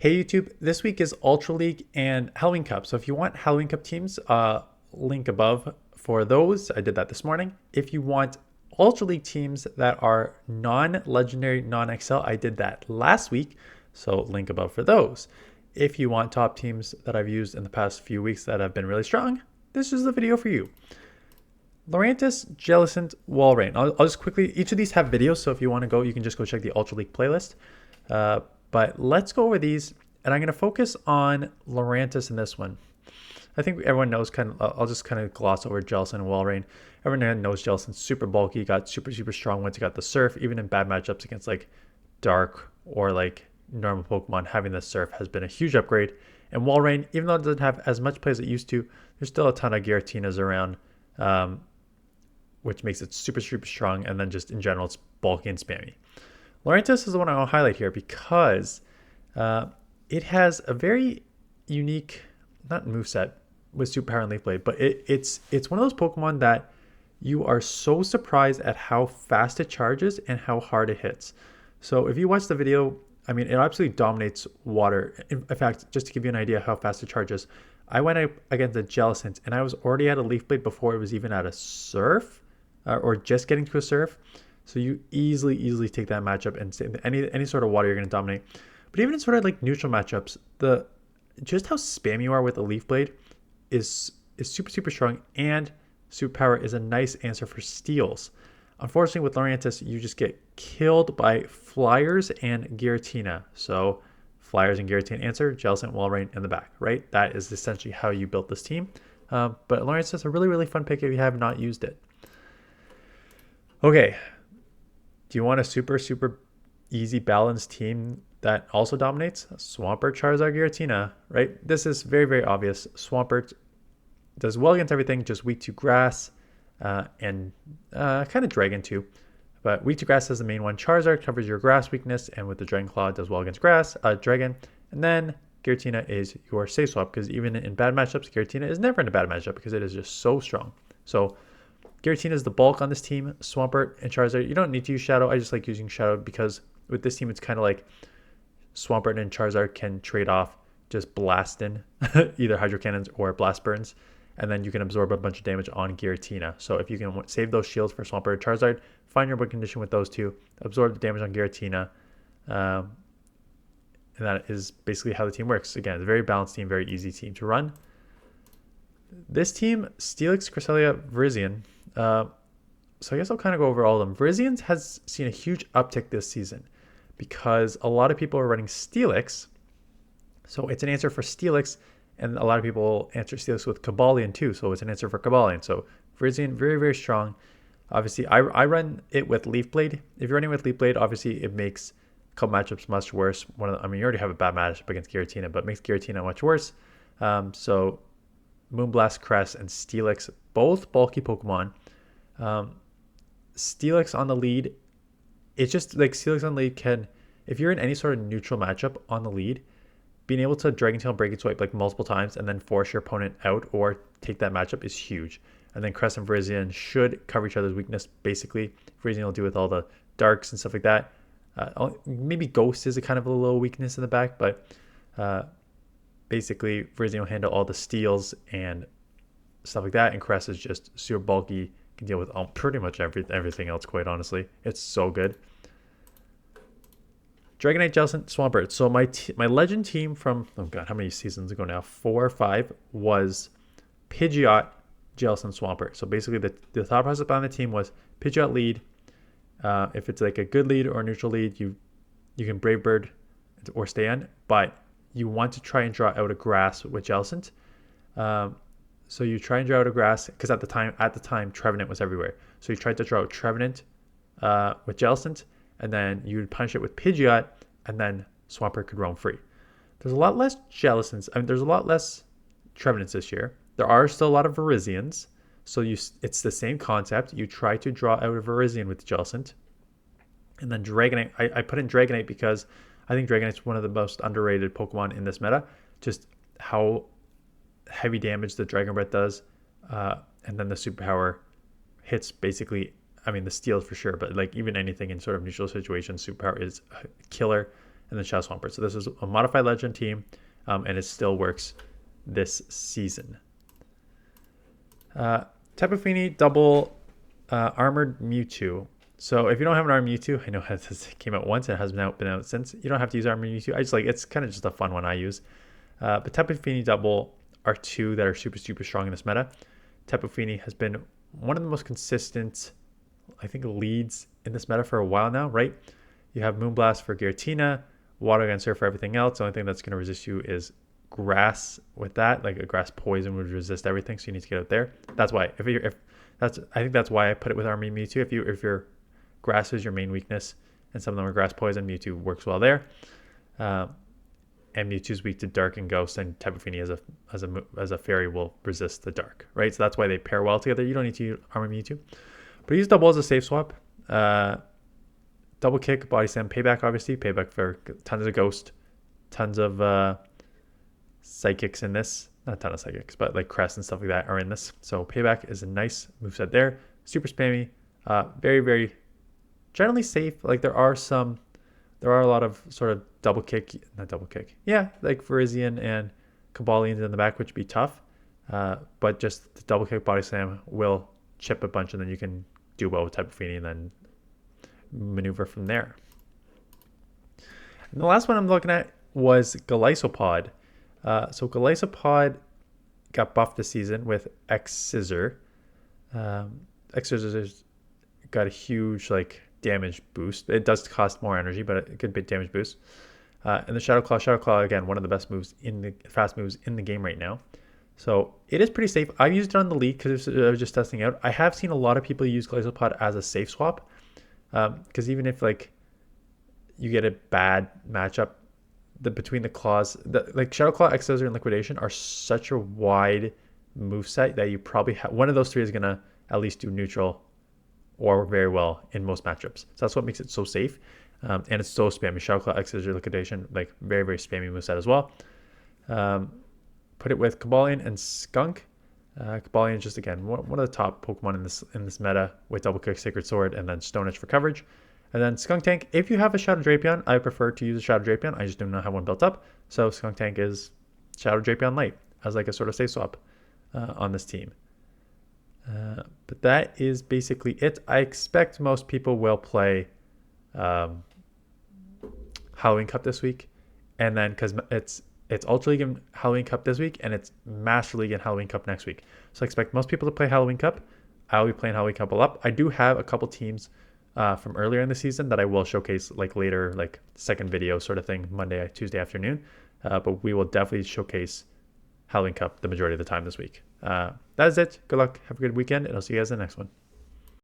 Hey YouTube, this week is Ultra League and Halloween Cup. So if you want Halloween Cup teams, link above for those. I did that this morning. If you want Ultra League teams that are non-legendary, non-XL, I did that last week. So link above for those. If you want top teams that I've used in the past few weeks that have been really strong, this is the video for you. Lurantis, Jellicent, Walrein. I'll just quickly, each of these have videos, so if you want to go, you can just go check the Ultra League playlist. But let's go over these, and I'm going to focus on Lurantis in this one. I think everyone knows I'll just kind of gloss over Jellicent and Walrein. Everyone knows Jellicent's super bulky, got super strong once he got the Surf. Even in bad matchups against like Dark or like normal Pokemon, having the Surf has been a huge upgrade. And Walrein, even though it doesn't have as much play as it used to, there's still a ton of Giratinas around. Which makes it super strong, and then just in general it's bulky and spammy. Lurantis is the one I want to highlight here because it has a very unique, not moveset with Super Power and Leaf Blade, but it's one of those Pokemon that you are so surprised at how fast it charges and how hard it hits. So if you watch the video, I mean, it absolutely dominates water. In fact, just to give you an idea how fast it charges, I went up against a Jellicent and I was already at a Leaf Blade before it was even at a Surf. Or just getting to a Surf. So you easily take that matchup and say any sort of water you're going to dominate. But even in sort of like neutral matchups, just how spammy you are with the Leaf Blade is super strong, and Super Power is a nice answer for steals. Unfortunately, with Lurantis, you just get killed by Flyers and Giratina. So Flyers and Giratina answer, Jellicent, Walrein in the back, right? That is essentially how you built this team. But Lurantis is a really fun pick if you have not used it. Okay, do you want a super easy balanced team that also dominates? Swampert, Charizard, Giratina, right? This is very obvious. Swampert does well against everything, just weak to grass and kind of dragon too. But weak to grass is the main one. Charizard covers your grass weakness, and with the Dragon Claw does well against dragon. And then Giratina is your safe swap, because even in bad matchups, Giratina is never in a bad matchup because it is just so strong. So Giratina is the bulk on this team. Swampert and Charizard, you don't need to use Shadow. I just like using Shadow because with this team, it's kind of like Swampert and Charizard can trade off just blasting either Hydro Cannons or Blast Burns, and then you can absorb a bunch of damage on Giratina. So if you can save those shields for Swampert or Charizard, find your win condition with those two, absorb the damage on Giratina, and that is basically how the team works. Again, it's a very balanced team, very easy team to run. This team, Steelix, Cresselia, Virizion. So I guess I'll kind of go over all of them. Virizion has seen a huge uptick this season because a lot of people are running Steelix. So it's an answer for Steelix, and a lot of people answer Steelix with Cobalion too. So it's an answer for Cobalion. So Virizion, very strong. Obviously, I run it with Leaf Blade. If you're running with Leaf Blade, obviously it makes a couple matchups much worse. You already have a bad matchup against Giratina, but it makes Giratina much worse. So Moonblast, Crest, and Steelix, both bulky Pokemon. Steelix on the lead, it's just like Steelix on the lead can, if you're in any sort of neutral matchup on the lead, being able to Dragon Tail and Breaking Swipe like multiple times and then force your opponent out or take that matchup is huge. And then Crest and Virizion should cover each other's weakness. Basically, Virizion will do with all the darks and stuff like that. Maybe Ghost is a kind of a little weakness in the back, but basically Virizion will handle all the steals and stuff like that, and Crest is just super bulky, can deal with pretty much everything else, quite honestly. It's so good. Dragonite, Jellicent, Swampert. So my legend team from, oh god, how many seasons ago now? 4 or 5 was Pidgeot, Jellicent, Swampert. So basically the thought process behind the team was Pidgeot lead. If it's like a good lead or a neutral lead, you can Brave Bird or stand, but you want to try and draw out a grass with Jellicent. So you try and draw out a grass, because at the time Trevenant was everywhere. So you tried to draw out Trevenant with Jellicent, and then you would punish it with Pidgeot, and then Swampert could roam free. There's a lot less Jellicents. There's a lot less Trevenants this year. There are still a lot of Virizions. So it's the same concept. You try to draw out a Virizion with Jellicent. And then Dragonite. I put in Dragonite because I think Dragonite's one of the most underrated Pokemon in this meta. Just how heavy damage the Dragon Breath does, and then the superpower hits basically, the steals for sure, but like even anything in sort of neutral situations, superpower is a killer. and then Shadow Swampert. So this is a modified legend team, and it still works this season. Tapu Fini double armored Mewtwo. So if you don't have an armored Mewtwo, I know this came out once and it hasn't been out since. You don't have to use armored Mewtwo. I just like, it's kind of just a fun one I use. But Tapu Fini double are two that are super, super strong in this meta. Tapu Fini has been one of the most consistent, I think, leads in this meta for a while now, right? You have Moonblast for Giratina, Water Gun Surf for everything else. The only thing that's going to resist you is grass with that. Like a grass poison would resist everything, so you need to get out there. That's why. I think that's why I put it with Army Mewtwo. If your grass is your main weakness, and some of them are grass poison, Mewtwo works well there. And Mewtwo's weak to dark and ghost, and Tapu Fini as a fairy will resist the dark, right? So that's why they pair well together. You don't need to use Armor Mewtwo, but use double as a safe swap. Double kick, body slam, payback, obviously payback for tons of ghost, tons of psychics in this. Not a ton of psychics, but like crest and stuff like that are in this. So payback is a nice moveset there. Super spammy, very, very generally safe. Like there are a lot of sort of not double kick. Yeah, like Virizion and Kabalians in the back, which would be tough. But just the double kick body slam will chip a bunch, and then you can do well with Tapu Fini and then maneuver from there. And the last one I'm looking at was Golisopod. So Golisopod got buffed this season with X-Scissor. X-Scissors got a huge damage boost. It does cost more energy, but a good bit damage boost. And the Shadow Claw again, one of the best moves fast moves in the game right now. So it is pretty safe. I used it on the league because I was just testing out. I have seen a lot of people use Golisopod as a safe swap, because even if you get a bad matchup, between the claws, Shadow Claw, X-Scissor, and Liquidation are such a wide moveset that you probably one of those three is gonna at least do neutral or very well in most matchups. So that's what makes it so safe. And it's so spammy. Shadow Claw, X-Scissor, Liquidation, very, very spammy moveset as well. Put it with Kabalion and Skunk. Kabalion is just, again, one of the top Pokemon in this meta with Double Kick, Sacred Sword, and then Stone Edge for coverage. And then Skunk Tank, if you have a Shadow Drapion, I prefer to use a Shadow Drapion. I just do not have one built up. So Skunk Tank is Shadow Drapion Light as a sort of safe swap on this team. But that is basically it. I expect most people will play Halloween Cup this week. And then because it's Ultra League and Halloween Cup this week, and it's Master League and Halloween Cup next week. So I expect most people to play Halloween Cup. I'll be playing Halloween Cup a lot. I do have a couple teams from earlier in the season that I will showcase later, second video sort of thing, Monday, Tuesday afternoon. But we will definitely showcase Halloween Cup the majority of the time this week. That is it. Good luck. Have a good weekend, and I'll see you guys in the next one.